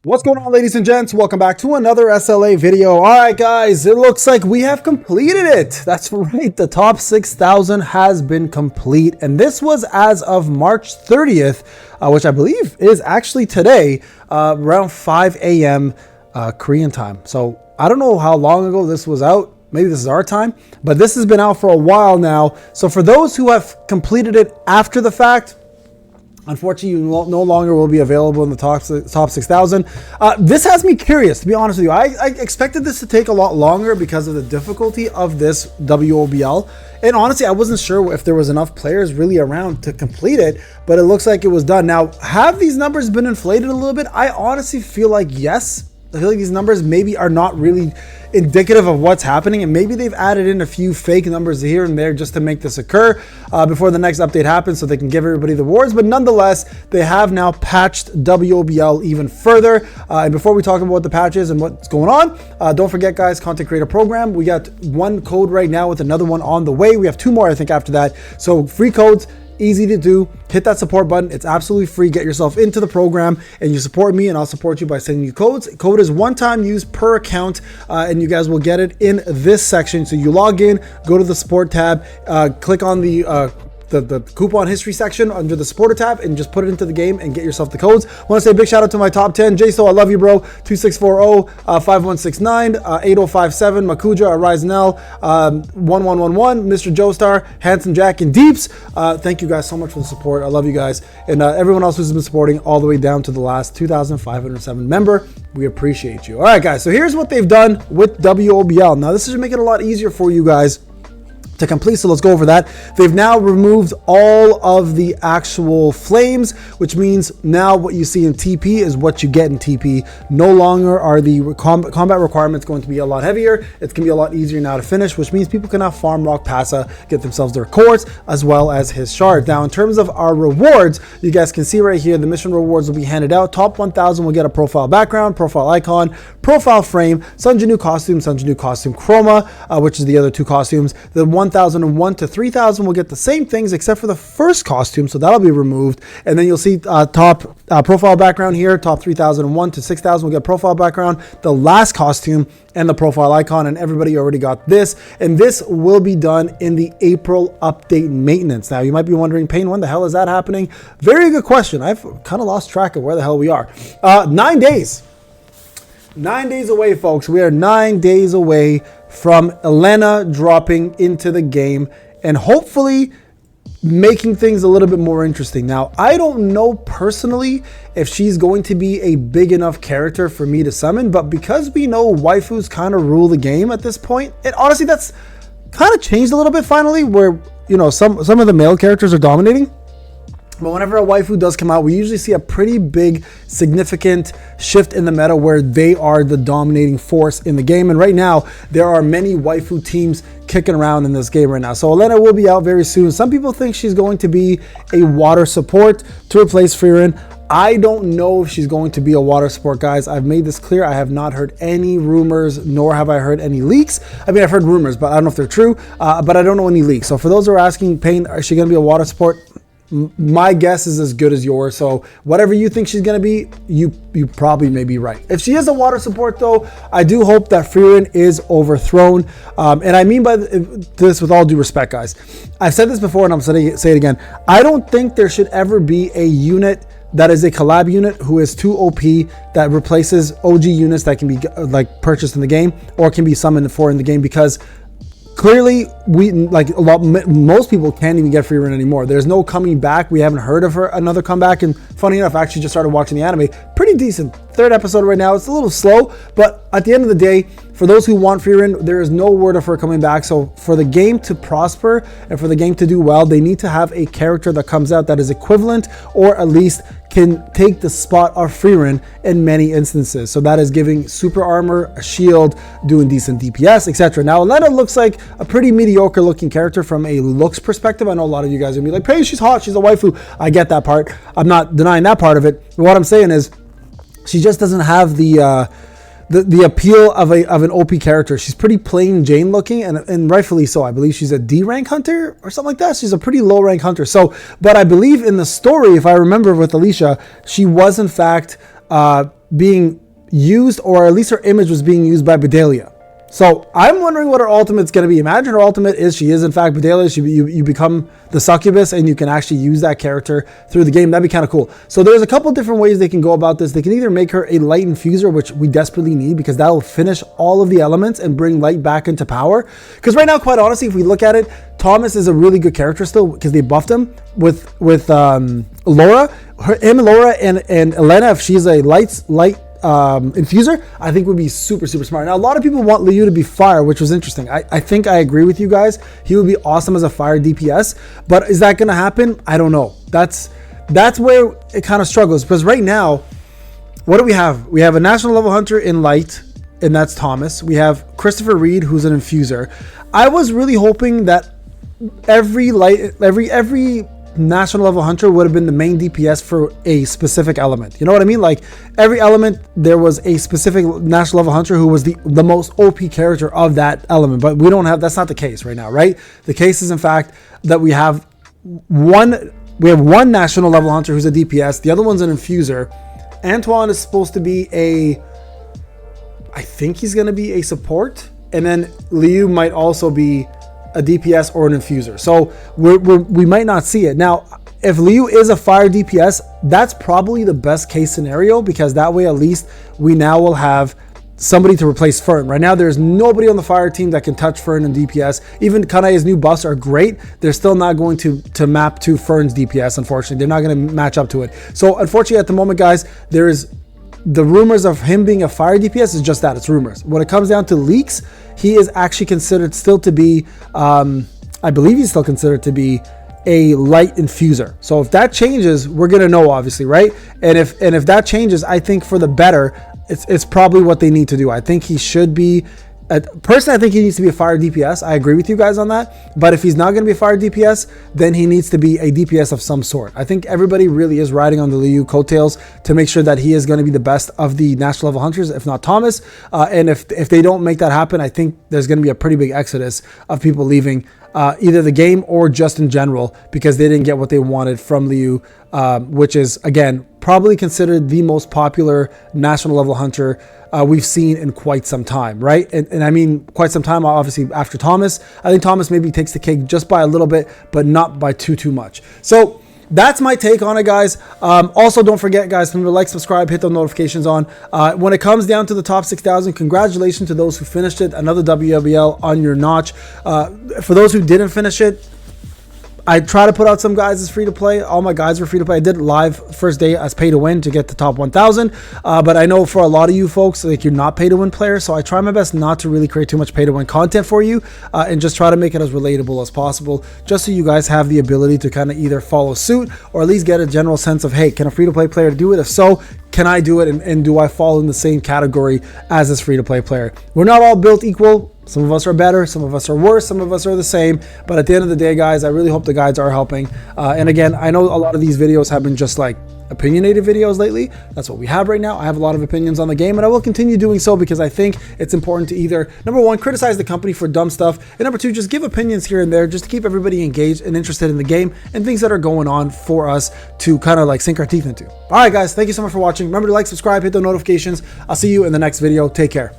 What's going on, ladies and gents? Welcome back to another SLA video. All right, guys, it looks like we have completed it. That's right. The top 6,000 has been complete. And this was as of March 30th, which I believe is actually today, around 5 a.m. Korean time. So I don't know how long ago this was out. Maybe this is our time, but this has been out for a while now. So for those who have completed it after the fact, unfortunately, you no longer will be available in the top 6,000. This has me curious, to be honest with you. I expected this to take a lot longer because of the difficulty of this WOBL. And honestly, I wasn't sure if there was enough players really around to complete it, but it looks like it was done. Now, have these numbers been inflated a little bit? I honestly feel like yes. I feel like these numbers maybe are not really indicative of what's happening, and maybe they've added in a few fake numbers here and there just to make this occur before the next update happens so they can give everybody the rewards. But nonetheless, they have now patched WOBL even further. And before we talk about the patches and what's going on, don't forget, guys, content creator program. We got one code right now with another one on the way. We have two more, I think, after that. So free codes. Easy to do. Hit that support button. It's absolutely free. Get yourself into the program and you support me, and I'll support you by sending you codes. Code is one-time use per account, and you guys will get it in this section. So you log in, go to the support tab, click on the coupon history section under the supporter tab, and just put it into the game and get yourself the codes. I want to say a big shout out to my top 10. JSO, I love you, bro. 2640, 5169, 8057, Makuja, Arisenel, 1111, Mr. Joestar, Handsome Jack, and Deeps. Thank you guys so much for the support. I love you guys. And everyone else who's been supporting all the way down to the last 2,507 member. We appreciate you. All right, guys. So here's what they've done with WOBL. Now, this is making it a lot easier for you guys to complete, so let's go over that. They've now removed all of the actual flames, which means now what you see in TP is what you get in TP. No longer are the combat requirements going to be a lot heavier. It's going to be a lot easier now to finish, which means people can now farm Rock Passa, get themselves their cores, as well as his shard. Now, in terms of our rewards, you guys can see right here, the mission rewards will be handed out. Top 1,000 will get a profile background, profile icon, profile frame, Sunjinu costume chroma, which is the other two costumes. The 1,001 to 3,000 will get the same things except for the first costume, so that'll be removed. And then you'll see top profile background here. Top 3,001 to 6,000 will get profile background, the last costume, and the profile icon. And everybody already got this, and this will be done in the April update maintenance. Now, you might be wondering, Payne, when the hell is that happening? Very good question. I've kind of lost track of where the hell we are. 9 days. 9 days away, folks. We are 9 days away from Elena dropping into the game and hopefully making things a little bit more interesting. Now, I don't know personally if she's going to be a big enough character for me to summon, but because we know waifus kind of rule the game at this point, and honestly, that's kind of changed a little bit finally, where, you know, some of the male characters are dominating. But whenever a waifu does come out, we usually see a pretty big, significant shift in the meta where they are the dominating force in the game. And right now, there are many waifu teams kicking around in this game right now. So Elena will be out very soon. Some people think she's going to be a water support to replace Frieren. I don't know if she's going to be a water support, guys. I've made this clear. I have not heard any rumors, nor have I heard any leaks. I mean, I've heard rumors, but I don't know if they're true. But I don't know any leaks. So for those who are asking, Payne, is she going to be a water support? My guess is as good as yours. So whatever you think she's going to be, you probably may be right. If she is a water support, though, I do hope that Frieren is overthrown. And I mean by this with all due respect, guys. I've said this before and I'm going to say it again. I don't think there should ever be a unit that is a collab unit who is too OP that replaces OG units that can be like purchased in the game or can be summoned for in the game, because clearly, most people can't even get Frieren anymore. There's no coming back. We haven't heard of another comeback. And funny enough, I actually just started watching the anime. Pretty decent. Third episode right now. It's a little slow, but at the end of the day, for those who want Frieren, there is no word of her coming back. So for the game to prosper and for the game to do well, they need to have a character that comes out that is equivalent or at least can take the spot of Frieren in many instances. So that is giving super armor, a shield, doing decent DPS, etc. Now, Elena looks like a pretty mediocre looking character from a looks perspective. I know a lot of you guys are gonna be like, hey, she's hot, she's a waifu. I get that part. I'm not denying that part of it. But what I'm saying is she just doesn't have the appeal of an OP character. She's pretty plain Jane looking, and rightfully so. I believe she's a D rank hunter or something like that. She's a pretty low rank hunter. So, but I believe in the story, if I remember with Alicia, she was in fact being used, or at least her image was being used by Bedelia. So I'm wondering what her ultimate's going to be. Imagine her ultimate is she is in fact Bedelia. You become the succubus and you can actually use that character through the game. That'd be kind of cool. So there's a couple different ways they can go about this. They can either make her a light infuser, which we desperately need because that'll finish all of the elements and bring light back into power. Because right now, quite honestly, if we look at it, Thomas is a really good character still because they buffed him with Laura. Laura and Elena, if she's a light infuser, I think would be super smart. Now a lot of people want Liu to be fire, which was interesting. I think I agree with you guys. He would be awesome as a fire DPS, but is that going to happen? I don't know. That's where it kind of struggles, because right now, what do we have? We have a national level hunter in light, and that's Thomas. We have Christopher Reed, who's an infuser. I was really hoping that every national level hunter would have been the main DPS for a specific element. You know what I mean? Like every element, there was a specific national level hunter who was the most OP character of that element. But we don't have, that's not the case right now, right? The case is in fact that we have one national level hunter who's a DPS. The other one's an infuser. Antoine is supposed to be I think he's going to be a support. And then Liu might also be a DPS or an infuser. So we might not see it. Now, if Liu is a fire DPS, that's probably the best case scenario, because that way at least we now will have somebody to replace Fern. Right now, there's nobody on the fire team that can touch Fern and DPS. Even Kanae's new buffs are great. They're still not going to map to Fern's DPS, unfortunately. They're not going to match up to it. So unfortunately, at the moment, guys, there is the rumors of him being a fire DPS is just that, it's rumors. When it comes down to leaks, he is actually considered still to be, I believe he's still considered to be a light infuser. So if that changes, we're gonna know, obviously, right? And if that changes, I think for the better, it's probably what they need to do. I think he should be. Personally, I think he needs to be a fire DPS. I agree with you guys on that. But if he's not going to be a fire DPS, then he needs to be a DPS of some sort. I think everybody really is riding on the Liu coattails to make sure that he is going to be the best of the national level hunters, if not Thomas. And if they don't make that happen, I think there's going to be a pretty big exodus of people leaving either the game or just in general, because they didn't get what they wanted from Liu, which is, again, probably considered the most popular national level hunter we've seen in quite some time, right? And I mean quite some time, obviously, after Thomas. I think Thomas maybe takes the cake just by a little bit, but not by too much. So that's my take on it, guys. Also, don't forget, guys, remember to like, subscribe, hit the notifications on. When it comes down to the top 6,000, congratulations to those who finished it. Another WLBL on your notch. For those who didn't finish it, I try to put out some guys as free to play. All my guys were free to play. I did it live first day as pay to win to get the top 1,000. But I know for a lot of you folks, like, you're not pay to win players. So I try my best not to really create too much pay to win content for you, and just try to make it as relatable as possible, just so you guys have the ability to kind of either follow suit or at least get a general sense of, hey, can a free to play player do it? If so, can I do it? And do I fall in the same category as this free to play player? We're not all built equal. Some of us are better, some of us are worse, some of us are the same. But at the end of the day, guys, I really hope the guides are helping. And again, I know a lot of these videos have been just like opinionated videos lately. That's what we have right now. I have a lot of opinions on the game, and I will continue doing so, because I think it's important to either, number one, criticize the company for dumb stuff, and number two, just give opinions here and there just to keep everybody engaged and interested in the game and things that are going on for us to kind of like sink our teeth into. All right, guys, thank you so much for watching. Remember to like, subscribe, hit the notifications. I'll see you in the next video. Take care.